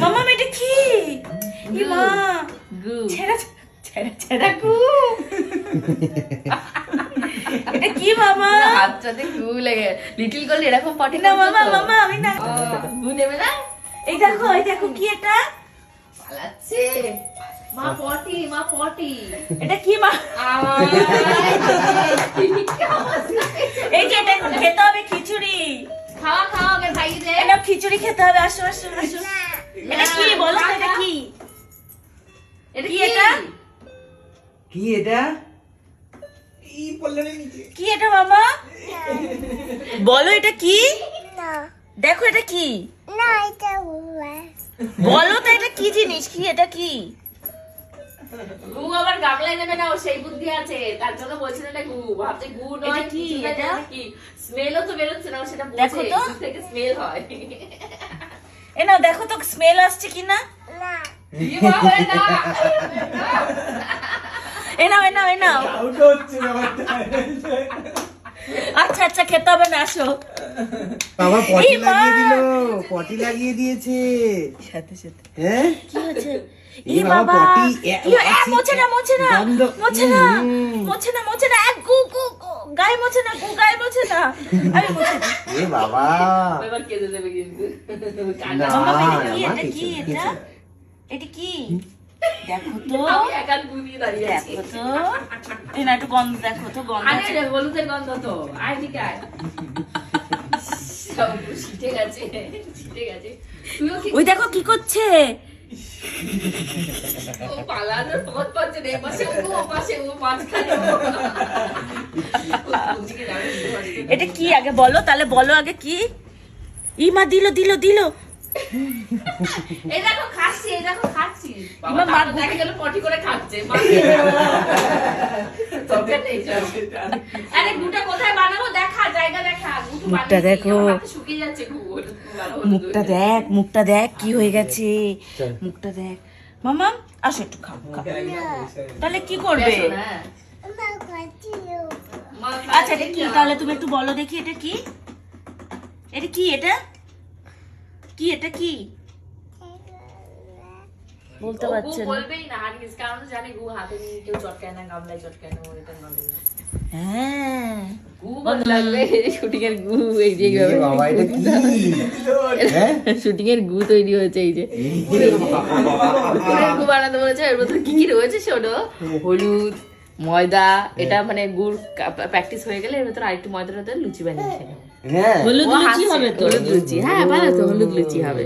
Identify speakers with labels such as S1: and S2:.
S1: মামা এটা কি? ছেড়া ছেড়া ছেড়া গু। এটা কি মামা?
S2: হাতটাতে গু লেগে লিটল করলে এরকম পটি
S1: না মামা মামা আমি না।
S2: গু নেবে না?
S1: এই দেখো কি এটা?
S2: পালাচ্ছে মা পটি মা পটি।
S1: এটা কি মা? এই যে এটা এখন খেতে হবে খিচুড়ি।
S2: খাওয়া খাওয়া আগে ভাই দে।
S1: এটা খিচুড়ি খেতে হবে। আসো আসো আসো। এটা কি বলো তো, এটা কি?
S2: এটা
S1: কি এটা?
S3: কি এটা?
S1: কি এটা মামা? বলো এটা কি? দেখো এটা কি? বলো তো এটা কি জিনিস? কি এটা কি?
S2: গু আবার গামলায় নেবে না, ও সেই বুদ্ধি আছে, তার জন্য বলছে না গু, ভাবছে গু নয়
S1: এটা কি?
S2: কিছু না,
S1: এটা?
S2: জানে কি স্মেলও তো বেরোচ্ছে না, ও সেটা
S1: দেখো
S2: বোঝে
S1: তো।
S2: গু থেকে স্মেল হয়।
S1: এ নাও দেখো তো স্মেল আসছে কিনা।
S2: কি হবে না?
S1: এ নাও আচ্ছা আচ্ছা খেতে হবে না, আসো।
S3: বাবা পটি
S1: এই মা!
S3: লাগিয়ে দিল, পটি লাগিয়ে দিয়েছে।
S1: সাথে সাথে
S3: হ্যাঁ
S1: কি হচ্ছে?
S3: এই বাবা পটি
S1: মোছে না
S3: গন্ধ।
S1: মোছে না এক গু গু গু। গায়ে মোছে না গু, গায়ে মোছে না। আমি মোছে দিই।
S3: এ বাবা
S2: এবার কেঁদে দেবে কিন্তু।
S3: না
S1: মামা এটা
S3: আমার
S1: কি?
S3: কিছু
S1: এটা এটা কি? দেখো তো
S2: আমি একা গু নিয়ে দাঁড়িয়ে আছি।
S1: দেখো তো এই না একটু গন্ধ দেখো তো, গন্ধ আছে।
S2: আরে হলুদের গন্ধ তো, আয় ঠিক আয়। সব ছিটে গেছে, ছিটে গেছে। তুইও কি
S1: ওই দেখো কি করছে?
S2: ও পালানোর পথ পাচ্ছে না, এপাশে ও ওপাশে ও মাঝখানে ও। ওদিকে দাঁড়িয়ে আছে।
S1: এটা কি আগে বলো, তাহলে বলো আগে কি? ইমা দিল
S2: এই দেখো খাচ্ছি, এই দেখো খাচ্ছি। বাবা
S1: মা
S2: তারপর দেখা গেল পটি করে খাচ্ছে। মা তবে নেই চল। আরে গুটা কোথায় বানাবো দেখা, জায়গা দেখা। গুটু
S1: মুখটা
S2: বানিয়ে
S1: দেখো।
S2: আমার হাতে শুকিয়ে যাচ্ছে গু।
S1: মুখটা দেখ কি হয়ে গেছে। মুখটা দেখ মামা, আসো একটু খাও। তাহলে কি করবে? আচ্ছা এটা কি তাহলে তুমি একটু বলো দেখি, এটা কি? এটা কি? এটা কি বলতে পারছে না।
S2: বলবেই না হারিস, কারণ জানে গু হাতে নিয়ে কেউ চটকায় না, গামলায় চটকায় না, এটা নলেজ।
S1: হ্যাঁ
S2: গু বলে লাগবে শুটিং এর গু, এই যে
S3: এ বাবা এটা কি? হ্যাঁ
S2: শুটিং এর গু তৈরি হয়েছে, এই যে গু বানাতে বলেছে। এর মধ্যে কি কি রয়েছে শোনো, হলুদ, ময়দা, এটা মানে গুড় প্র্যাকটিস হয়ে গেলে এর ভেতরে আরেকটু ময়দা লুচি বানিয়ে খেয়ে নেবে।
S3: হ্যাঁ
S1: হলুদ
S2: ও
S1: লুচি
S2: হাসছে,
S1: হবে তো।
S2: হলুদ লুচি, হ্যাঁ ভালো তো, হলুদ লুচি হবে।